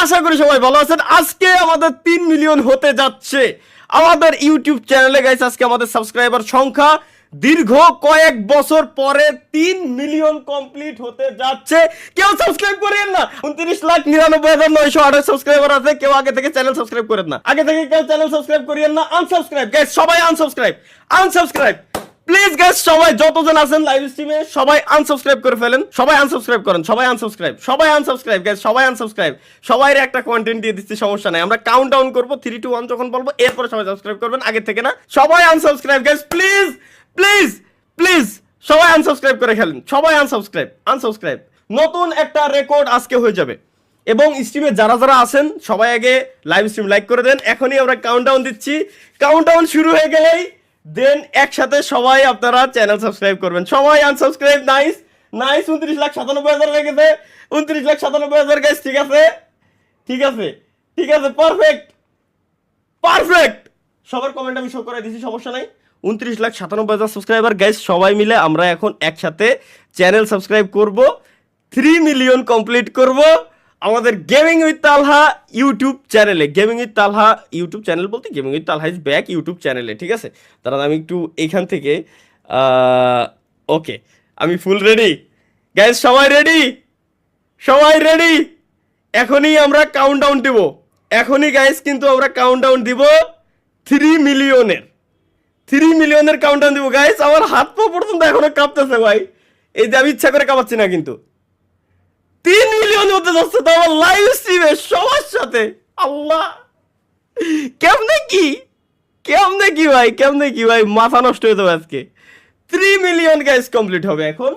আশা করি সবাই ভালো আছেন। আজকে আমাদের 3 মিলিয়ন হতে যাচ্ছে আমাদের ইউটিউব চ্যানেলে গাইস। আজকে আমাদের সাবস্ক্রাইবার সংখ্যা দীর্ঘ কয়েক বছর পরে 3 মিলিয়ন কমপ্লিট হতে যাচ্ছে। কেউ সাবস্ক্রাইব করেন না। 29,99,928 সাবস্ক্রাইবার আছে। কেউ আগে থেকে চ্যানেল সাবস্ক্রাইব করেন না। আগে থেকে কেউ চ্যানেল সাবস্ক্রাইব করেন না। আনসাবস্ক্রাইব গাইস, সবাই আনসাবস্ক্রাইব প্লিজ গাইস। সবাই যতজন আছেন লাইভ স্ট্রিমে সবাই আনসাবস্ক্রাইব করে ফেলেন। সবাই আনসাবস্ক্রাইব করেন। সবাই আনসাবস্ক্রাইব গাইস, সবাই আনসাবস্ক্রাইব। সবাইরে একটা কন্টেন্ট দিয়ে দিচ্ছি, সমস্যা নাই। আমরা কাউন্টডাউন করব 3 2 1 যখন বলবো এরপর সবাই সাবস্ক্রাইব করবেন, আগে থেকে না। সবাই unsubscribe guys, please please please সবাই আনসাবস্ক্রাইব করে খেলেন। সবাই আনসাবস্ক্রাইব। নতুন একটা রেকর্ড আজকে হয়ে যাবে। এবং স্ট্রিমে যারা যারা আছেন সবাই আগে লাইভ স্ট্রিম লাইক করে দেন। এখনই আমরা কাউন্টডাউন দিচ্ছি। কাউন্টডাউন শুরু হয়ে গেলেই দেন একসাথে সবাই আপনারা চ্যানেল সাবস্ক্রাইব করবেন। সবাই আনসাবস্ক্রাইব। নাইস 29,97,000 হয়ে গেছে। 29,97,000 গাইস। ঠিক আছে পারফেক্ট। সবার কমেন্ট আমি শো করে দিছি, সমস্যা নাই। 29,97,000 সাবস্ক্রাইবার গাইস। সবাই মিলে আমরা এখন একসাথে চ্যানেল সাবস্ক্রাইব করব, 3 মিলিয়ন কমপ্লিট করব আমাদের গেমিং উইথ তালহা ইউটিউব চ্যানেলে। Gaming with Talha YouTube channel বলতে gaming with Talha is back YouTube চ্যানেলে, ঠিক আছে? তারা আমি একটু এখান থেকে ওকে, আমি ফুল রেডি গাইস। সবাই রেডি। এখনই আমরা কাউন্টডাউন দিব। এখনই গাইস কিন্তু আমরা কাউন্টডাউন দিব 3 মিলিয়নের কাউন্টডাউন দিব গাইস। আমার হাত পা পর্যন্ত এখনো কাঁপতেছে ভাই। এই যে আমি ইচ্ছা করে কাঁপাচ্ছি না, কিন্তু 3 মিলিয়ন হতে যাচ্ছে তো আমার লাইভ স্ট্রিমে সবার সাথে। আল্লাহ, কেমনে কি ভাই, মাথা নষ্ট হয়ে যাবে আজকে। 3 মিলিয়ন গাইস কমপ্লিট হবে এখন।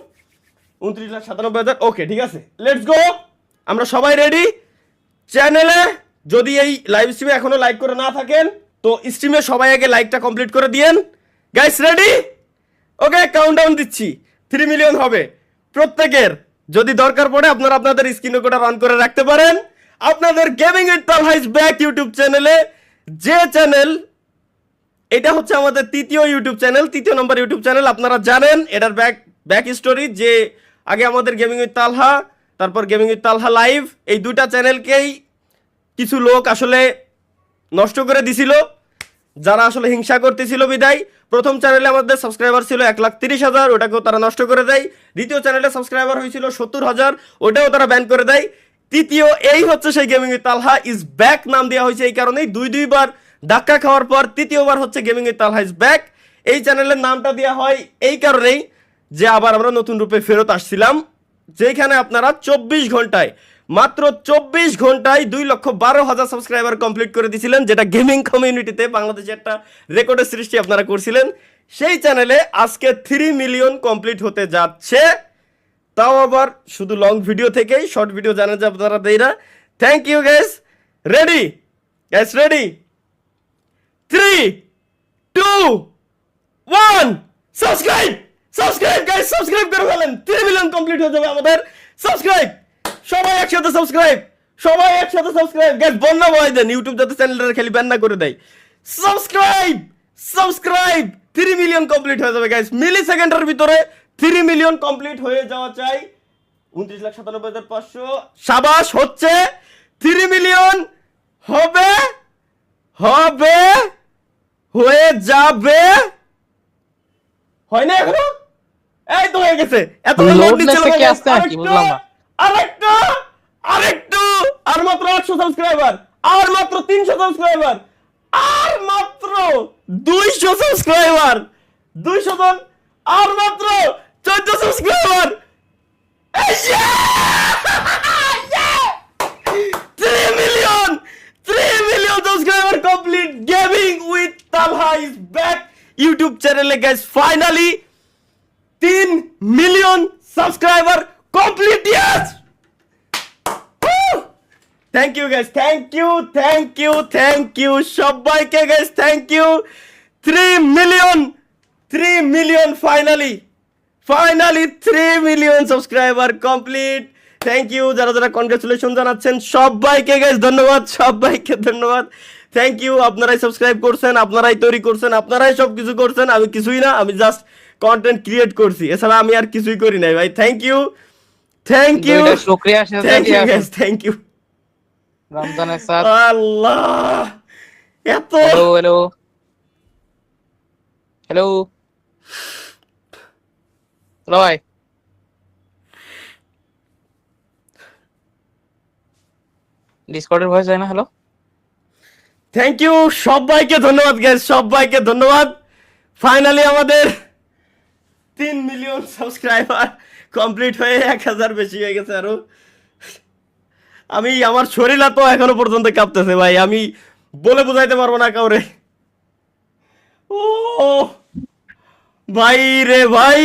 29,97,000। ওকে, ঠিক আছে, লেটস গো। আমরা সবাই রেডি। চ্যানেলে যদি এই লাইভ স্ট্রিমে এখনো লাইক করে না থাকেন তো স্ট্রিমে সবাই আগে লাইকটা কমপ্লিট করে দিয়েন গাইস। রেডি? ওকে, কাউন্টডাউন দিচ্ছি। 3 মিলিয়ন হবে প্রত্যেকের। যদি দরকার পড়ে আপনারা আপনাদের স্ক্রিনে কোটা রান করে রাখতে পারেন আপনাদের gaming with Talha is back YouTube চ্যানেলে। যে চ্যানেল এটা হচ্ছে আমাদের তৃতীয় ইউটিউব চ্যানেল, 3 নম্বর ইউটিউব চ্যানেল। আপনারা জানেন এটার ব্যাক স্টোরি, যে আগে আমাদের গেমিং উইথ তালহা, তারপর গেমিং উইথ তালহা লাইভ, এই দুইটা চ্যানেলকেই কিছু লোক আসলে নষ্ট করে দিছিল, যারা আসলে হিংসা করতেছিল বিদায়। প্রথম চ্যানেলে আমাদের সাবস্ক্রাইবার ছিল 1,30,000, ওটাকেও তারা নষ্ট করে দেয়। দ্বিতীয় চ্যানেলে সাবস্ক্রাইবার হয়েছিল 70,000, ওটাও তারা ব্যান করে দেয়। তৃতীয় এই হচ্ছে সেই gaming with Talha is back নাম দেওয়া হয়েছে এই কারণেই। দুইবার ধাক্কা খাওয়ার পর তৃতীয়বার হচ্ছে gaming with Talha is back. এই চ্যানেলের নামটা দেওয়া হয় এই কারণেই যে আবার আমরা নতুন রূপে ফেরত আসছিলাম, যেখানে আপনারা 24 ঘন্টায়, মাত্র 24 ঘন্টায় 2,12,000 সাবস্ক্রাইবার কমপ্লিট করে দিয়েছিলেন, যেটা গেমিং কমিউনিটিতে বাংলাদেশে একটা রেকর্ডের সৃষ্টি আপনারা করছিলেন। সেই চ্যানেলে আজকে 3 মিলিয়ন কমপ্লিট হতে যাচ্ছে, তাও আবার শুধু লং ভিডিও থেকেই। শর্ট ভিডিও জানেন যে আপনারা দেই না। Thank you guys. Ready guys, ready? 3 2 1 subscribe guys, subscribe করে ফেলেন। 3 মিলিয়ন কমপ্লিট হয়ে যাবে আমাদের। সাবস্ক্রাইব, সবাই একসাথে সাবস্ক্রাইব গাইস। বন্যা বয় দেন ইউটিউব যাতে চ্যানেলটা খালি ব্যান না করে দেয়। সাবস্ক্রাইব 3 মিলিয়ন কমপ্লিট হয়ে যাবে গাইস। মিলি সেকেন্ডের ভিতরে 3 মিলিয়ন কমপ্লিট হয়ে যাওয়া চাই। 29,97,500 শাবাশ, হচ্ছে 3 মিলিয়ন হবে হয়ে যাবে। হয় না এখনো? এই তো হয়ে গেছে। এত লোড নিচ্ছিল কি বুঝলাম না। আরেকটু আর মাত্র 800 সাবস্ক্রাইবার, আর মাত্র 300 সাবস্ক্রাইবার, আর মাত্র 200 সাবস্ক্রাইবার, 200 জন, আর মাত্র 14 subscriber. 3 million subscriber complete. Gaming with Talha is back YouTube চ্যানেলে guys. Finally 3 million subscriber complete. Yes, thank you guys, thank you সবাইকে guys, thank you. 3 million finally 3 million subscriber complete. Thank you যারা যারা congratulation জানাচ্ছেন সবাইকে guys, ধন্যবাদ, সবাইকে ধন্যবাদ। Thank you. আপনারাই সাবস্ক্রাইব করছেন, আপনারাই তৈরি করছেন, আপনারাই সবকিছু করছেন। আমি কিছুই না, আমি জাস্ট কন্টেন্ট ক্রিয়েট করছি, এছাড়া আমি আর কিছুই করি নাই ভাই। Thank you. শুকরিয়া। Thank you guys, thank you. रमजाনের সাথ। আল্লাহ, এত হ্যালো হ্যালো হ্যালো হ্যালো ভাই, ডিসকর্ডের ভয়েস যায় না? হ্যালো। থ্যাংক ইউ, সবাইকে ধন্যবাদ গাইস, সবাইকে ধন্যবাদ। ফাইনালি আমাদের 3 মিলিয়ন সাবস্ক্রাইবার কমপ্লিট হয়ে 1,000 বেশি হয়ে গেছে আরো। আমি আমার শরীর তো এখনো পর্যন্ত কাঁপতেছে ভাই, আমি বলে বোঝাইতে পারবো না কাউরে। ও ভাই রে ভাই,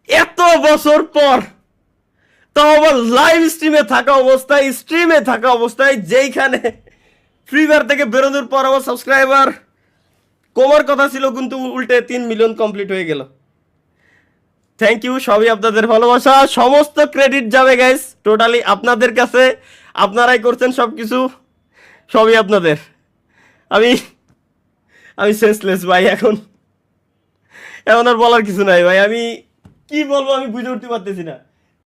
এত বছর পর, তাও আবার লাইভ স্ট্রিমে থাকা অবস্থায় যেইখানে ফ্রি ফায়ার থেকে বেরোনোর পর আমার সাবস্ক্রাইবার কমার কথা ছিল, কিন্তু উল্টে 3 মিলিয়ন কমপ্লিট হয়ে গেল। থ্যাংক ইউ, সবই আপনাদের ভালোবাসা, সমস্ত ক্রেডিট যাবে গাইস টোটালি আপনাদের কাছে, আপনারাই করছেন সব কিছু, সবই আপনাদের। আমি আমি সেন্সলেস ভাই, এখন এখন আর বলার কিছু নাই ভাই, আমি কি বলবো আমি বুঝে উঠতে পারতেছি না।